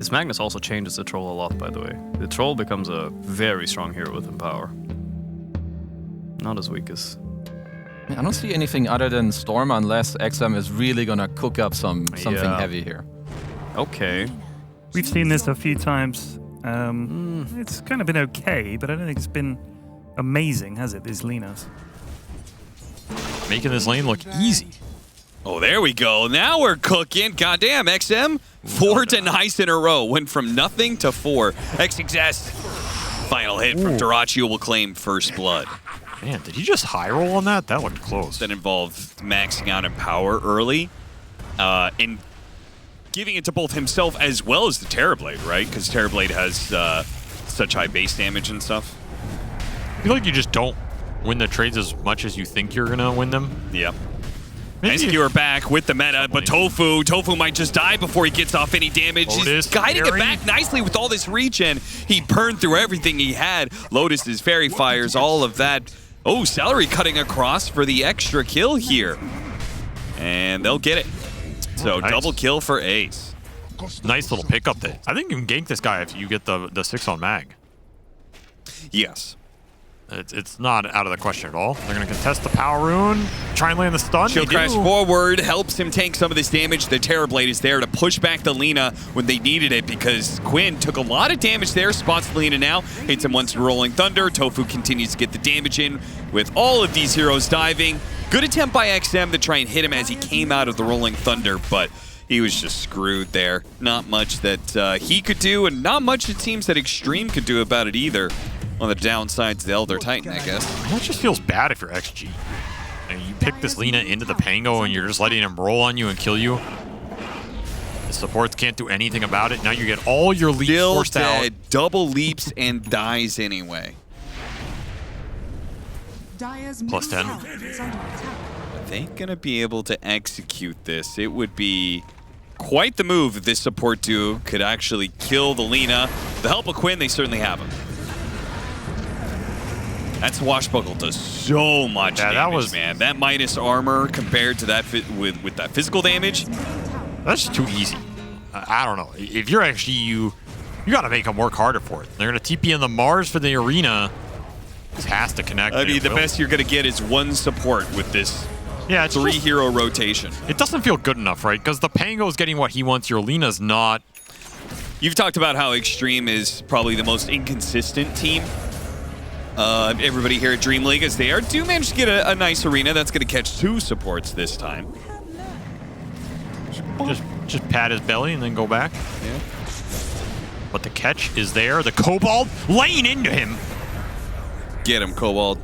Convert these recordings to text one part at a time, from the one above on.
This Magnus also changes the troll a lot, by the way. The troll becomes a very strong hero with Empower. Not as weak as... I don't see anything other than Storm unless XM is really gonna cook up something heavy here. Okay. We've seen this a few times. It's kind of been okay, but I don't think it's been amazing, has it, these Linas? Making this lane look easy. Oh, there we go. Now we're cooking. Goddamn, XM. 4 denies in a row. Went from nothing to 4. XXS. Final hit from Dyrachyo will claim first blood. Man, did he just high roll on that? That looked close. That involved maxing out in power early. And giving it to both himself as well as the Terrorblade, right? Because Terrorblade has such high base damage and stuff. I feel like you just don't win the trades as much as you think you're going to win them. Yeah. SQ are back with the meta, but Tofu might just die before he gets off any damage. He's guiding it back nicely with all this regen. He burned through everything he had. Lotus's fairy fires, all of that. Oh, Celery cutting across for the extra kill here. And they'll get it. So nice. Double kill for Ace. Nice little pickup there. I think you can gank this guy if you get the 6 on mag. Yes. It's not out of the question at all. They're going to contest the power rune, try and land the stun. Shield crash forward, helps him tank some of this damage. The Terrorblade is there to push back the Lina when they needed it because Quinn took a lot of damage there, spots the Lina now, hits him once in Rolling Thunder. Tofu continues to get the damage in with all of these heroes diving. Good attempt by XM to try and hit him as he came out of the Rolling Thunder, but he was just screwed there. Not much that he could do, and not much it seems that Extreme could do about it either. On the downside's the Elder Titan, I guess. That just feels bad if you're XG. And you pick this Lina into the Pango and you're just letting him roll on you and kill you. The supports can't do anything about it. Now you get all your leaps forced out. Double leaps and dies anyway. Plus 10. Are they gonna be able to execute this? It would be quite the move if this support duo could actually kill the Lina. The help of Quinn, they certainly have him. That Swashbuckle does so much damage, man. That minus armor compared to that with that physical damage. That's just too easy. I don't know. If you're actually you got to make them work harder for it. They're going to TP in the Mars for the arena. This has to connect. I mean, the best you're going to get is one support with this 3-hero rotation. It doesn't feel good enough, right? Because the Pango's getting what he wants. Your Lina's not. You've talked about how Extreme is probably the most inconsistent team. Everybody here at Dream League, as they do manage to get a nice arena that's going to catch 2 supports this time. Just pat his belly and then go back. Yeah. But the catch is there. The Kobold laying into him. Get him, Kobold.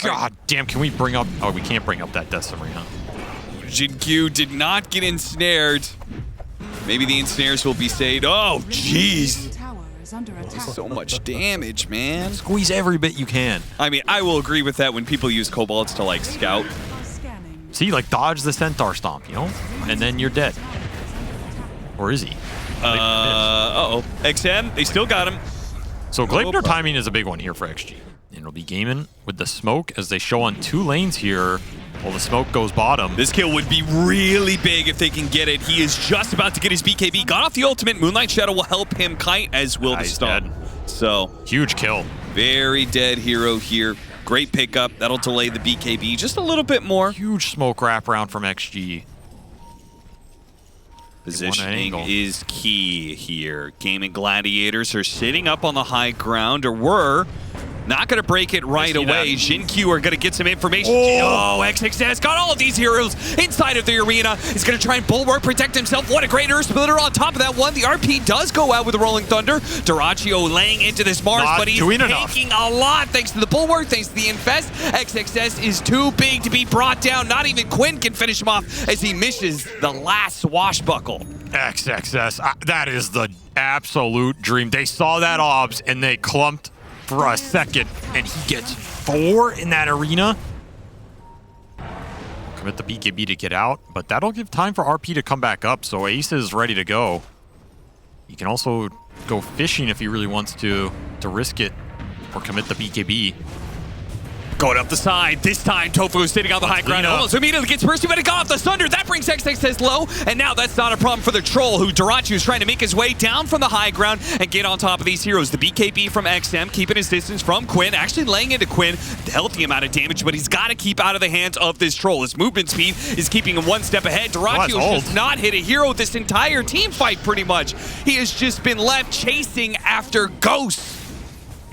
God damn, can we bring up... Oh, we can't bring up that Decimary, huh? Jin-Q did not get ensnared. Maybe the ensnares will be saved. Oh, jeez. So much damage, man. Squeeze every bit you can. I mean, I will agree with that when people use kobolds to, like, scout. See, like, dodge the Centaur Stomp, you know? And then you're dead. Or is he? Uh-oh. XM, they still got him. So Gleipnir timing is a big one here for XG. And it'll be Gaimin with the smoke as they show on 2 lanes here. Well, the smoke goes bottom. This kill would be really big if they can get it. He is just about to get his BKB. Got off the ultimate. Moonlight Shadow will help him kite, as will the stun. So huge kill. Very dead hero here. Great pickup. That'll delay the BKB just a little bit more. Huge smoke wraparound from XG. Positioning is key here. Gaimin Gladiators are sitting up on the high ground, or were. Not going to break it right away. Jin-Q are going to get some information. Oh, XXS got all of these heroes inside of the arena. He's going to try and bulwark, protect himself. What a great Earth Splitter on top of that one. The RP does go out with the Rolling Thunder. Dyrachyo laying into this Mars, but he's taking a lot thanks to the bulwark, thanks to the infest. XXS is too big to be brought down. Not even Quinn can finish him off as he misses the last swashbuckle. XXS, that is the absolute dream. They saw that obs and they clumped for a second, and he gets 4 in that arena. Commit the BKB to get out, but that'll give time for RP to come back up, so Ace is ready to go. He can also go fishing if he really wants to risk it, or commit the BKB. Going up the side. This time, Tofu is sitting on the high ground. Almost immediately gets pursued, but it got off the Sunder. That brings XXS low, and now that's not a problem for the Troll, who Dirachu is trying to make his way down from the high ground and get on top of these heroes. The BKB from XM keeping his distance from Quinn, actually laying into Quinn. Healthy amount of damage, but he's got to keep out of the hands of this Troll. His movement speed is keeping him one step ahead. Dirachu has just not hit a hero this entire team fight, pretty much. He has just been left chasing after Ghosts.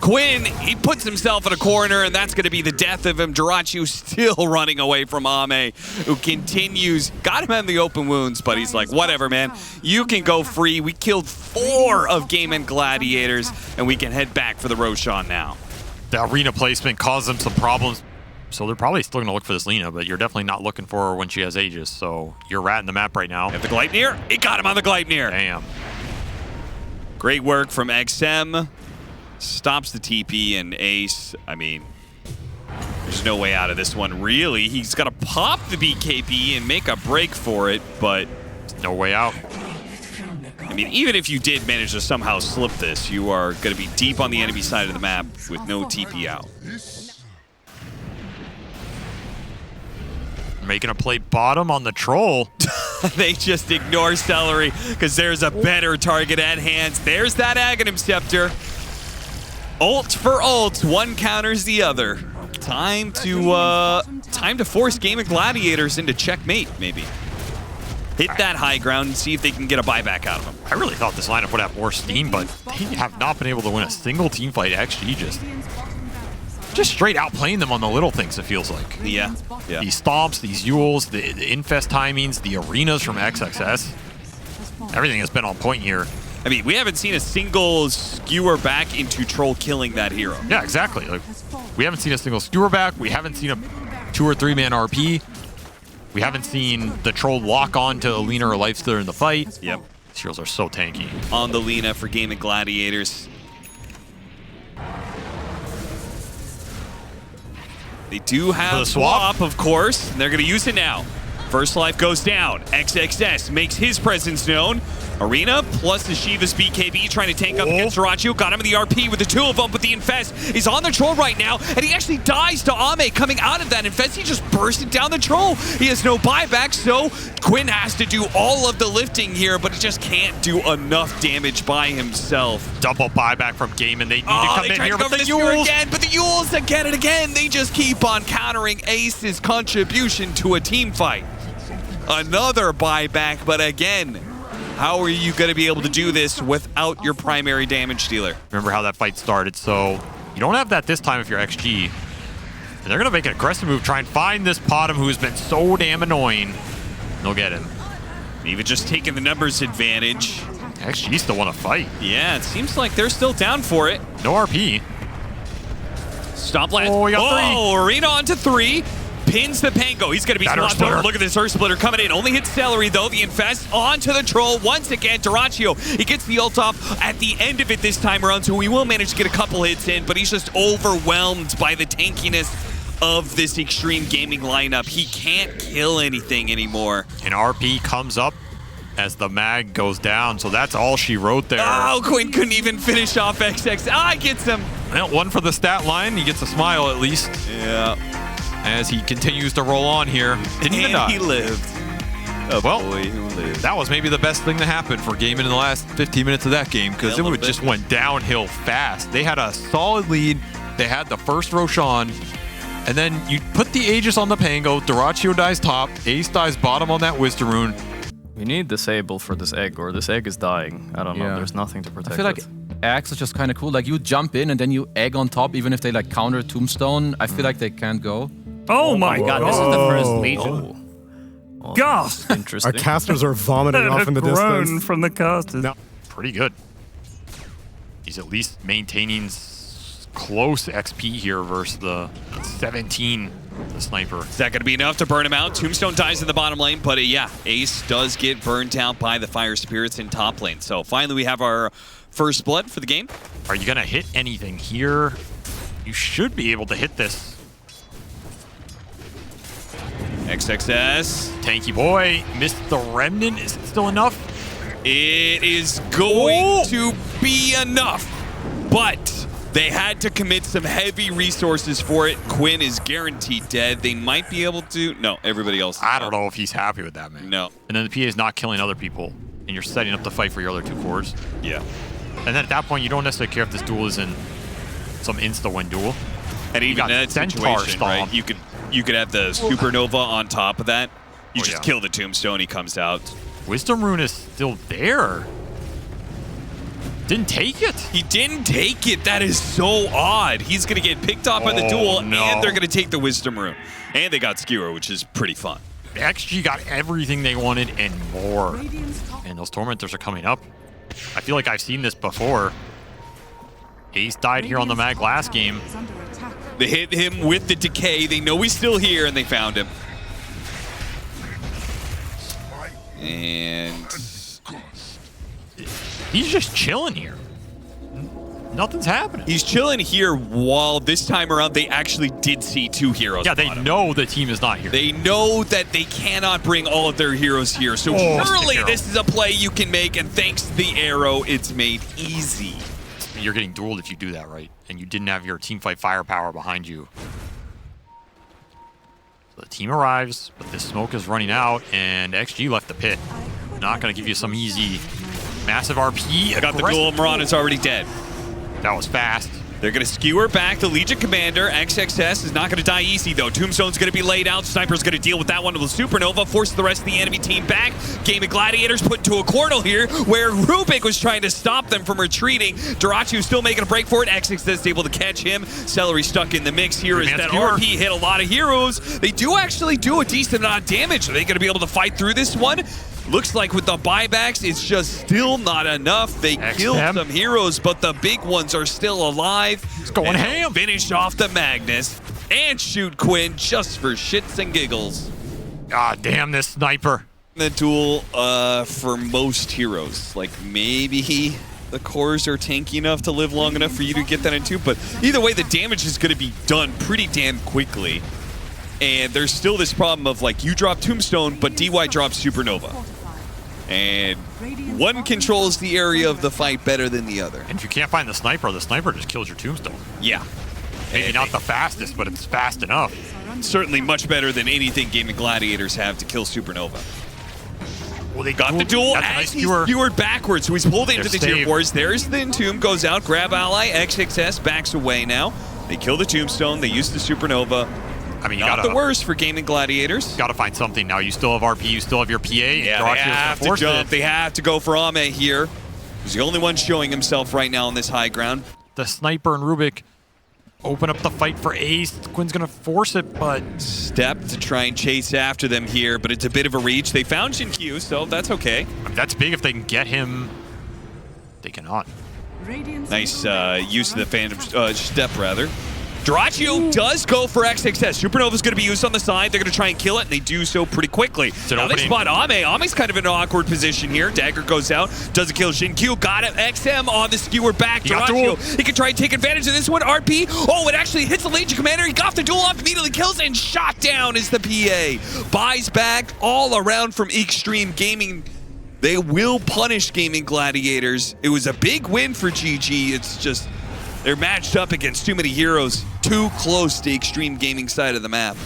Quinn, he puts himself in a corner, and that's going to be the death of him. Dirachu still running away from Ame, who continues. Got him in the open wounds, but he's like, whatever, man. You can go free. We killed 4 of Gaimin Gladiators, and we can head back for the Roshan now. The arena placement caused them some problems. So they're probably still going to look for this Lina, but you're definitely not looking for her when she has Aegis. So you're ratting the map right now. Have the Gleipnir. It got him on the Gleipnir. Damn. Great work from XM. Stops the TP, and Ace, I mean, there's no way out of this one, really. He's got to pop the BKB and make a break for it, but no way out. I mean, even if you did manage to somehow slip this, you are going to be deep on the enemy side of the map with no TP out. Making a play bottom on the Troll. They just ignore Celery because there's a better target at hand. There's that Aghanim Scepter. Ult for ult, one counters the other. Time to force Gaimin Gladiators into checkmate, maybe. Hit that high ground and see if they can get a buyback out of them. I really thought this lineup would have more steam, but they have not been able to win a single team fight. XG just straight out playing them on the little things, it feels like. Yeah. These stomps, these Yules, the infest timings, the arenas from XXS. Everything has been on point here. I mean, we haven't seen a single skewer back into Troll killing that hero. Yeah, exactly. Like, we haven't seen a single skewer back. We haven't seen a 2 or 3 man RP. We haven't seen the Troll lock on to a Lina or a Lifestealer in the fight. Yep. These heroes are so tanky. On the Lina for Gaimin Gladiators. They do have the swap, of course, and they're going to use it now. First life goes down. XXS makes his presence known. Arena plus the Shiva's BKB trying to tank up against Dirachu. Got him in the RP with the 2 of them, but the Infest is on the Troll right now, and he actually dies to Ame coming out of that Infest. He just bursted down the Troll. He has no buyback, so Quinn has to do all of the lifting here, but he just can't do enough damage by himself. Double buyback from Gaimin. They need to come in here with the Yules again, but the Yules again and again, they just keep on countering Ace's contribution to a team fight. Another buyback, but again, how are you going to be able to do this without your primary damage dealer? Remember how that fight started, so you don't have that this time if you're XG. And they're going to make an aggressive move, try and find this Potom who has been so damn annoying. And they'll get him. Even just taking the numbers advantage. XG still want to fight. Yeah, it seems like they're still down for it. No RP. Stop last. Oh, we got 3. Oh, Arena onto 3. Pins the Pango. He's going to be swapped over. Look at this Earth Splitter coming in. Only hits Celery, though. The Infest onto the Troll. Once again, Dirachu. He gets the ult off at the end of it this time around, so we will manage to get a couple hits in, but he's just overwhelmed by the tankiness of this extreme gaming lineup. He can't kill anything anymore. And RP comes up as the mag goes down, so that's all she wrote there. Oh, Quinn couldn't even finish off XX. Ah, gets him. Well, 1 for the stat line. He gets a smile at least. Yeah. As he continues to roll on here. And he lived. Oh, well, boy who lived. That was maybe the best thing to happen for Gaimin in the last 15 minutes of that game, because it just went downhill fast. They had a solid lead. They had the first Roshan. And then you put the Aegis on the Pango. Dirachu dies top. Ace dies bottom on that Wisdom. We need Disable for this egg, or this egg is dying. I don't know. Yeah. There's nothing to protect I feel like it. eggs is just kind of cool. Like, you jump in and then you egg on top, even if they like counter Tombstone. I feel like they can't go. Oh my god, this is the first Legion. Oh, Gasp! interesting. Our casters are vomiting off in the groan distance. from the casters. No. Pretty good. He's at least maintaining close XP here versus the 17, the sniper. Is that going to be enough to burn him out? Tombstone dies in the bottom lane, but yeah, Ace does get burned out by the Fire Spirits in top lane. So finally we have our first blood for the game. Are you going to hit anything here? You should be able to hit this. XXS. Tanky boy missed the Remnant. Is it still enough? It is going to be enough, but They had to commit some heavy resources for it. Quinn is guaranteed dead. They might be able to. No, everybody else is I don't know if he's happy with that, man. No. And then the PA is not killing other people, and you're setting up the fight for your other 2 cores. Yeah. And then at that point, you don't necessarily care if this duel is in some insta-win duel. And even got in that Centaur situation, right? Stomp. You could have the Supernova on top of that. You Oh, just yeah. kill the Tombstone, he comes out. Wisdom Rune is still there. Didn't take it. He didn't take it. That is so odd. He's going to get picked off by the duel, no. and they're going to take the Wisdom Rune. And they got Skewer, which is pretty fun. XG got everything they wanted and more. And those Tormentors are coming up. I feel like I've seen this before. Ace died here on the Mag last game. They hit him with the decay. They know he's still here, and they found him. And He's just chilling here. Nothing's happening. he's chilling here while this time around they actually did see 2 heroes. Yeah, they on him. know the team is not here. They know that they cannot bring all of their heroes here. So surely Arrow. this is a play you can make, and thanks to the arrow, it's made easy. You're getting dueled if you do that, right? And you didn't have your teamfight firepower behind you. So the team arrives, but this smoke is running out, and XG left the pit. Not going to give you some easy, massive RP. Got the duel, Mirana's already dead. That was fast. They're going to skewer back the Legion Commander. XXS is not going to die easy, though. Tombstone's going to be laid out. Sniper's going to deal with that one with the Supernova, forces the rest of the enemy team back. Gaimin Gladiators put into a corner here where Rubik was trying to stop them from retreating. Durachu still making a break for it. XXS is able to catch him. Celery stuck in the mix here as that skewer. RP hit a lot of heroes. They do actually do a decent amount of damage. Are they going to be able to fight through this one? Looks like with the buybacks, it's just still not enough. They killed some heroes, but the big ones are still alive. It's going ham. Finish off the Magnus and shoot Quinn just for shits and giggles. God damn this sniper. The duel for most heroes. Like maybe the cores are tanky enough to live long enough for you to get that into, but either way, the damage is going to be done pretty damn quickly. And there's still this problem of like you drop Tombstone, but DY drops Supernova. And one controls the area of the fight better than the other. And if you can't find the sniper just kills your Tombstone. Yeah. Maybe not the fastest, but it's fast enough. Certainly much better than anything Gaimin Gladiators have to kill Supernova. Well, they Got the duel That's a as nice he's skewer. skewered backwards, so he's pulled into They're the tier saved. 4s. There's the Entomb, goes out, grab ally, XXS backs away now. They kill the Tombstone, they use the Supernova. I mean, you Not gotta, the worst for Gaimin Gladiators. gotta find something now. You still have RP, you still have your PA. Yeah, Durachu's they gonna have to force jump. it. They have to go for Ame here. He's the only one showing himself right now on this high ground. The sniper and Rubik open up the fight for Ace. Quinn's gonna force it, but Step to try and chase after them here, but it's a bit of a reach. They found Shin-Kyu, so that's okay. I mean, that's big if they can get him. They cannot. Nice use of the Phantom Step, rather. Durachu does go for XXS. Supernova's going to be used on the side. They're going to try and kill it, and they do so pretty quickly. an Now they opening. spot Ame. Ame's kind of in an awkward position here. Dagger goes out. Doesn't kill Shin-Kyu. Got it. XM on the skewer back. He got duel. Durachu, he can try and take advantage of this one. RP. Oh, it actually hits the Legion Commander. He got the duel off, immediately kills, and shot down is the PA. Buys back all around from Extreme Gaming. They will punish Gaimin Gladiators. It was a big win for GG. It's just they're matched up against too many heroes, too close to Extreme Gaming side of the map.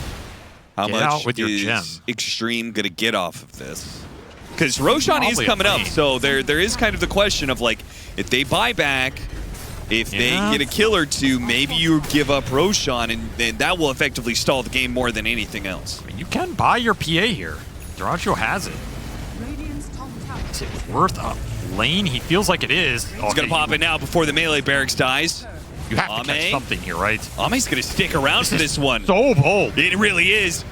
How Get much out with your is gem. Extreme gonna get off of this? Because Roshan is Probably a coming up, lane. so there is kind of the question of like, if they buy back, if they get a kill or two, maybe you give up Roshan, and that will effectively stall the game more than anything else. I mean, you can buy your PA here. Durachu has it. Is it worth a lane? He feels like it is. He's gonna pop it now before the melee barracks dies. You have to catch Ame. something here, right? Ame's gonna stick around for this one. So bold. It really is.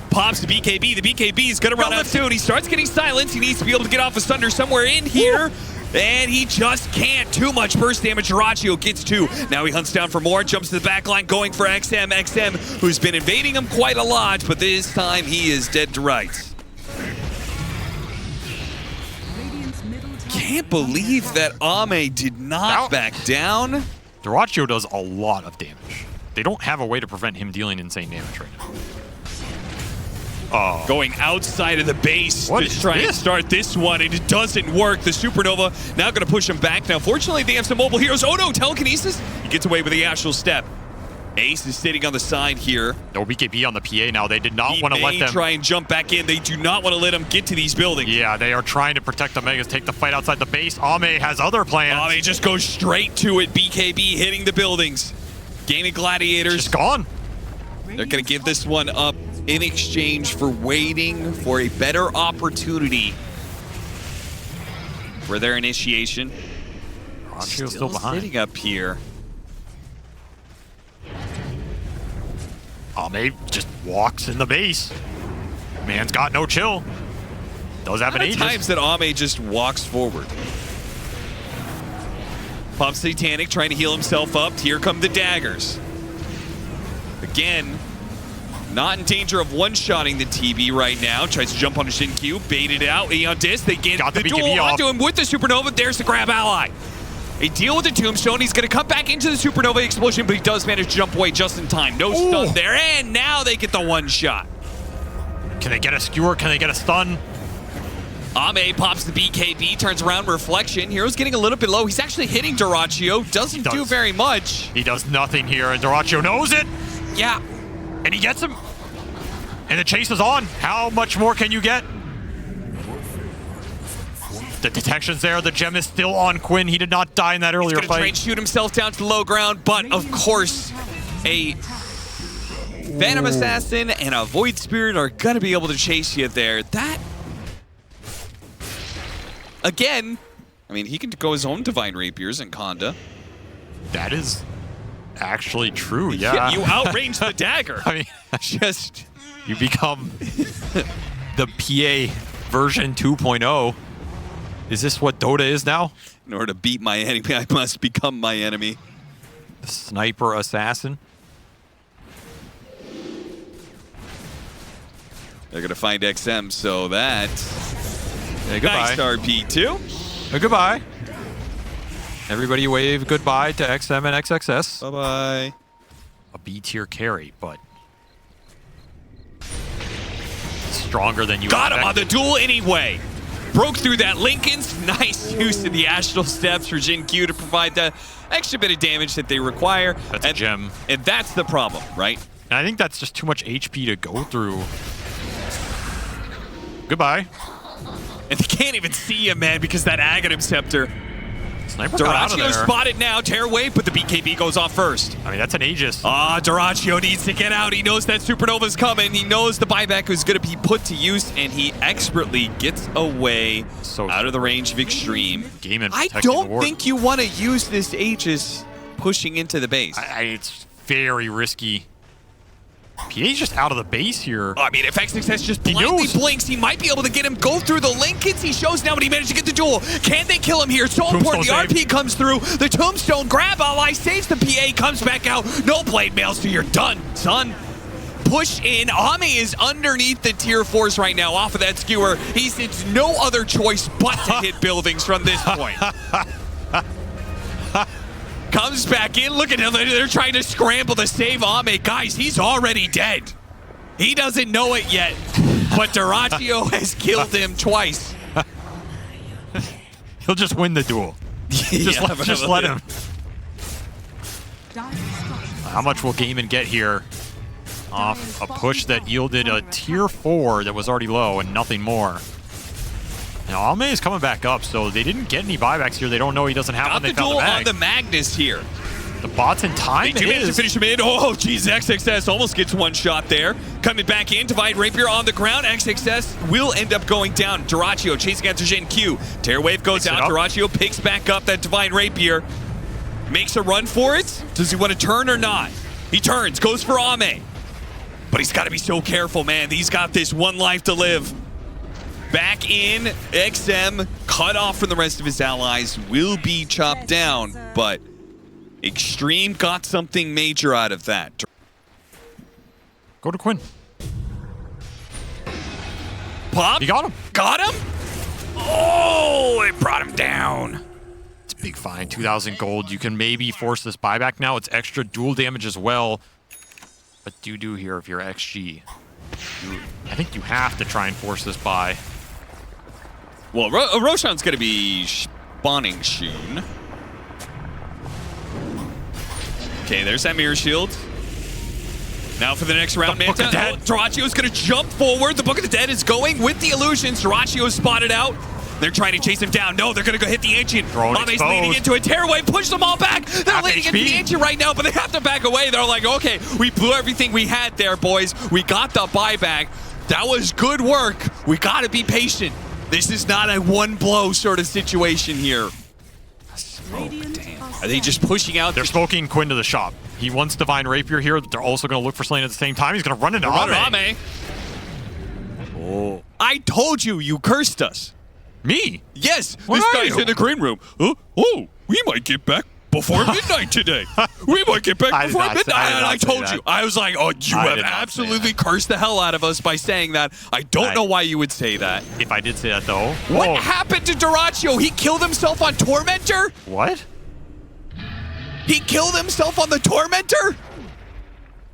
Pops the BKB. The BKB is going to run out soon. He starts getting silenced. He needs to be able to get off a Sunder somewhere in here. And he just can't. Too much burst damage. Durachu gets 2. Now he hunts down for more. Jumps to the back line going for XM. XM, who's been invading him quite a lot, but this time he is dead to rights. Can't believe that Ame did not back down. Durachu does a lot of damage. They don't have a way to prevent him dealing insane damage right now. Going outside of the base What to is try and this? start this one, and it doesn't work. The Supernova now going to push him back. Now, fortunately, they have some mobile heroes. Oh no, telekinesis. He gets away with the astral step. Ace is sitting on the side here. No BKB on the PA now. They did not He want to let may them. try and jump back in. They do not want to let him get to these buildings. Yeah, they are trying to protect the Megas, take the fight outside the base. Ame has other plans. They just go straight to it. BKB hitting the buildings. Gaimin Gladiators. Just gone. They're going to give this one up in exchange for waiting for a better opportunity for their initiation. Ronchio's still behind. Sitting up here. Ame just walks in the base. Man's got no chill. Does have an How many Aegis. times that Ame just walks forward? Pop Satanic trying to heal himself up. Here come the daggers. Again, not in danger of one-shotting the TB right now. Tries to jump on a Shin Q, baited out. Eon Disc, they get Got the the BKB duel off. onto him with the Supernova. There's the grab ally. They deal with the Tombstone. He's going to come back into the Supernova explosion, but he does manage to jump away just in time. No stun there, and now they get the one shot. Can they get a skewer? Can they get a stun? Ame pops the BKB, turns around, reflection. Hero's getting a little bit low. He's actually hitting Dyrachyo. Doesn't do very much. He does nothing here, and Dyrachyo knows it. Yeah. And he gets him. And the chase is on. How much more can you get? The detection's there. The gem is still on Quinn. He did not die in that earlier He's gonna try fight. and shoot himself down to the low ground, but of course, a Phantom Assassin and a Void Spirit are gonna be able to chase you there. That, again, I mean, he can go his own Divine Rapiers in Conda. That is actually true, yeah. You outrange the dagger. I mean, Just, you become the PA version 2.0. Is this what Dota is now? in order to beat my enemy, I must become my enemy. The sniper assassin. They're gonna find XM, so that Hey, goodbye. nice RP2. Goodbye. Everybody wave goodbye to XM and XXS. Bye-bye. A B tier carry, but stronger than you Got him on the expected. duel anyway. Broke through that Lincoln's. Nice use of the Astral Steps for Jin Q to provide the extra bit of damage that they require. That's a gem. And that's the problem, right? And I think that's just too much HP to go through. Goodbye. And they can't even see him, man, because that Aghanim Scepter. Sniper got out of Dyrachyo there. spotted now. Tear wave, but the BKB goes off first. I mean, that's an Aegis. Dyrachyo needs to get out. He knows that Supernova's coming. He knows the buyback is going to be put to use, and he expertly gets away out of the range of Extreme. Gaimin I protecting the don't ward. think you want to use this Aegis pushing into the base. It's very risky. PA's just out of the base here. I mean, if XXS just He blindly knows. blinks, he might be able to get him go through the Lincolns. He shows now, but he managed to get the duel. Can they kill him here? It's so important. The Tombstone RP comes through. The Tombstone grab ally saves the PA, comes back out. No blade mail, so you're done, son. Push in. Ame is underneath the tier 4s right now off of that skewer. He sees no other choice but to hit buildings from this point. Comes back in. Look at him. They're trying to scramble to save Ame. Guys, he's already dead. He doesn't know it yet, but Dyrachyo has killed him twice. He'll just win the duel. Just let him. How much will Gaimin get here off a push that yielded a tier 4 that was already low and nothing more? Now, Ame is coming back up, so they didn't get any buybacks here. They don't know he doesn't have Got one. They the found duel the on bag. the Magnus here. The bot's in time. They do It manage to is. finish him in. Oh, geez, XXS almost gets one shot there. Coming back in, Divine Rapier on the ground. XXS will end up going down. Dyrachyo chasing after Jin Q. Tear Wave goes Picks it out. up. Dyrachyo picks back up that Divine Rapier. Makes a run for it. Does he want to turn or not? He turns, goes for Ame. But he's got to be so careful, man. He's got this one life to live. Back in, XM, cut off from the rest of his allies, will be chopped down, but Extreme got something major out of that. Go to Quinn. Pop? You got him. Got him? Oh, it brought him down. It's a big fine. 2,000 gold. You can maybe force this buyback now. It's extra dual damage as well. But do here if you're XG. I think you have to try and force this buy. Well, Roshan's going to be spawning soon. Okay, there's that mirror shield. Now for the next round, Book of Dead. Doracio's going to jump forward. The Book of the Dead is going with the illusions. Doracio's spotted out. They're trying to chase him down. No, they're going to go hit the Ancient. Ame's leading into a tearaway. Push them all back. They're leading into the Ancient right now, but they have to back away. They're like, okay, we blew everything we had there, boys. We got the buyback. That was good work. We got to be patient. This is not a one-blow sort of situation here. Oh, damn. Are they just pushing out? They're smoking Quinn to the shop. He wants Divine Rapier here. They're also going to look for Slain at the same time. He's going to run into Ame. Oh. I told you, you cursed us. Me? Yes, What this are guy's you? in the green room. Oh, we might get back before midnight today. We might get back I did before not midnight. say- I did And not I say told that. you. I was like, oh, you I have did not say absolutely that. cursed the hell out of us by saying that. I don't know why you would say that. If I did say that, though. What Whoa. happened to Doraccio? He killed himself on Tormentor? What? He killed himself on the Tormentor?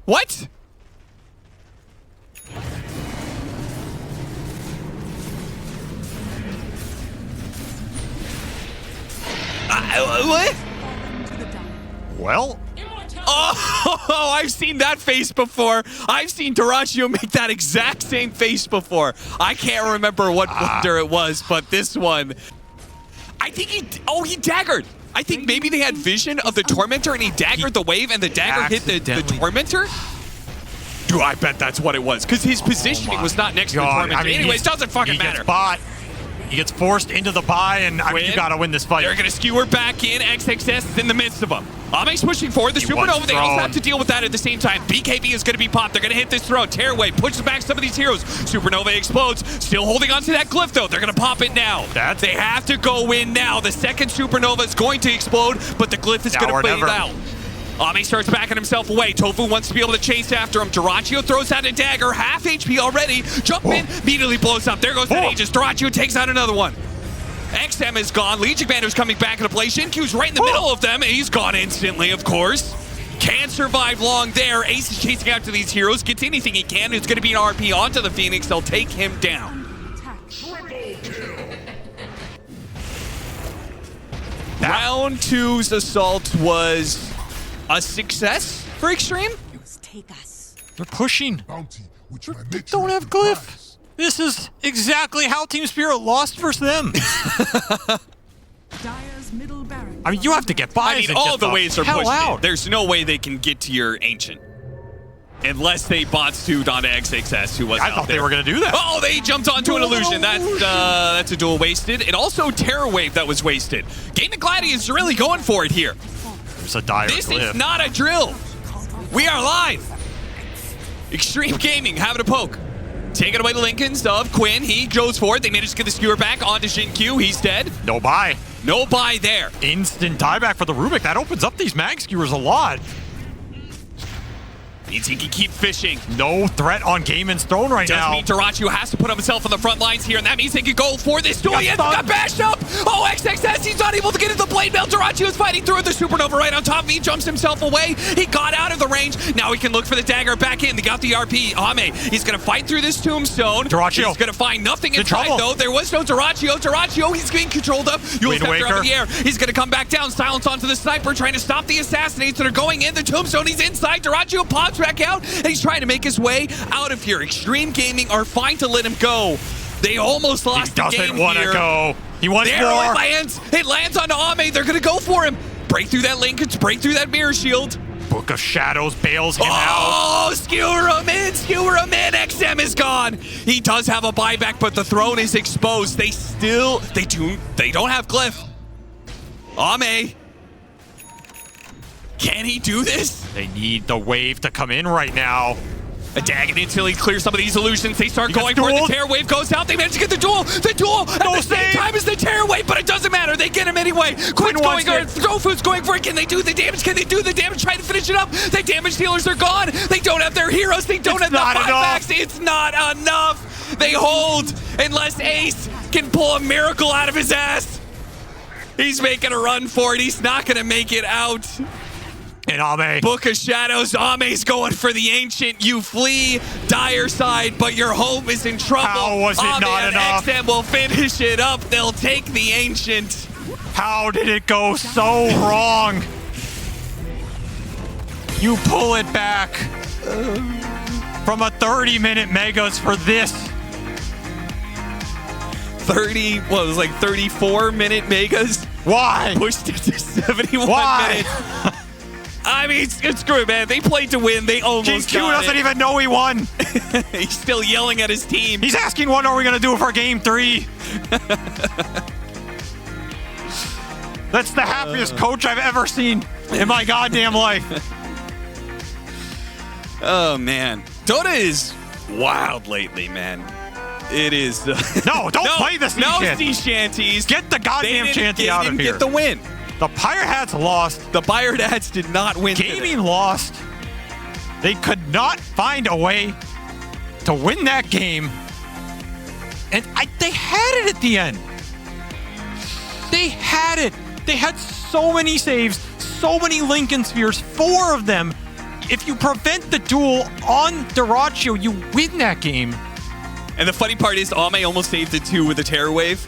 What? What? Well, Oh, I've seen that face before. I've seen Doraccio make that exact same face before. I can't remember what wonder it was, but this one. I think he daggered. I think maybe they had vision of the Tormentor and he daggered the wave and the dagger hit the accidentally- Tormentor? Dude, I bet that's what it was, because his positioning was not next to the God. Tormentor. I mean, Anyways, doesn't fucking he matter. Gets bought. He gets forced into the buy, and I mean, you Quinn, got to win this fight. They're going to skewer back in. XXS is in the midst of them. Ame's pushing forward. The He Supernova, was they also thrown. have to deal with that at the same time. BKB is going to be popped. They're going to hit this throw. Tearaway pushes back some of these heroes. Supernova explodes. Still holding on to that glyph, though. They're going to pop it now. They have to go in now. The second Supernova is going to explode, but the glyph is Now going to or fade never. out. Ame starts backing himself away. Tofu wants to be able to chase after him. Doraccio throws out a dagger. Half HP already. Jump in. Immediately blows up. There goes that Aegis. Doraccio takes out another one. XM is gone. Legion Commander's coming back into play. Shinkyu's right in the middle of them, and he's gone instantly, of course. Can't survive long there. Ace is chasing after these heroes. Gets anything he can. It's going to be an RP onto the Phoenix. They'll take him down. Round 2's assault was a success for Extreme. Take us. They're pushing. Bounty, which my They nature don't have requires. glyph. This is exactly how Team Spirit lost versus them. Dyer's middle barracks. I mean, you have to get buys. I mean, and all get the ways are hell pushed in. out. There's no way they can get to your Ancient. Unless they bot stewed onto XXS, who was I out thought there. they were going to do that. Oh, they jumped onto an illusion. That's a duel wasted. And also Terror Wave that was wasted. Gaimin Gladiators is really going for it here. There's a dire This glyph. is not a drill. We are live. Extreme Gaming having a poke. Taking away the Lincolns of Quinn. He goes for it. They managed to get the skewer back onto Shin-Q. He's dead. No buy. No buy there. Instant dieback for the Rubik. That opens up these mag skewers a lot. Means he can keep fishing. No threat on Gaimin's throne right Does now. mean Doraccio has to put himself on the front lines here, and that means they can go for this duel. He got bashed up. Oh, XXS, he's not able to get into the blade mail. Doraccio is fighting through the Supernova right on top of him. He jumps himself away. He got out of the range. Now he can look for the dagger back in. They got the RP. Ame, he's going to fight through this tombstone. Doraccio. He's going to find nothing In inside, trouble. though. There was no Doraccio. Doraccio, he's being controlled up. You'll Wind scepter up Waker. in the air. He's going to come back down. Silence onto the sniper, trying to stop the assassinates that are going in the tombstone. He's inside. Doraccio pops back out, and he's trying to make his way out of here. Extreme Gaming are fine to let him go. They almost lost He the game doesn't want to here. go. He wants There more. it lands. It lands on Ame. They're going to go for him. Break through that Lincoln. Break through that mirror shield. Book of Shadows bails him out. Oh, skewer him in. Skewer him in. XM is gone. He does have a buyback, but the throne is exposed. They don't have glyph. Ame. Can he do this? They need the wave to come in right now. A dagging until he clears some of these illusions. They start He gets going for it. The dueled. Terror Wave goes out. They manage to get the duel. The duel at No the same save. time as the Terror Wave, but it doesn't matter. They get him anyway. Quinn's wants going for it. it. Tofu's going for it. Can they do the damage? Can they do the damage? Trying to finish it up. The damage dealers are gone. They don't have their heroes. They don't It's have the not enough. buybacks. It's not enough. They hold unless Ace can pull a miracle out of his ass. He's making a run for it. He's not going to make it out. And Ame. Book of Shadows, Ame's going for the Ancient. You flee dire side, but your home is in trouble. How was it Ame not and enough? XM will finish it up. They'll take the Ancient. How did it go so wrong? You pull it back from a 30-minute megas for this. 34-minute megas. Why? Pushed it to 71 Why? minutes. I mean, screw it, man. They played to win. They almost GQ got doesn't it. even know he won. He's still yelling at his team. He's asking what are we going to do for game 3? That's the happiest coach I've ever seen in my goddamn life. Oh, man. Dota is wild lately, man. It is. No, don't play the sea No shanty. sea shanties. Get the goddamn shanty out of They here. didn't get the win. The Pirate Hats lost. The Pirate Hats did not win today. Gaming lost. They could not find a way to win that game. And they had it at the end. They had it. They had so many saves, so many Lincoln Spheres, 4 of them. If you prevent the duel on Dyrachyo, you win that game. And the funny part is, Ame almost saved it too with a Terror Wave.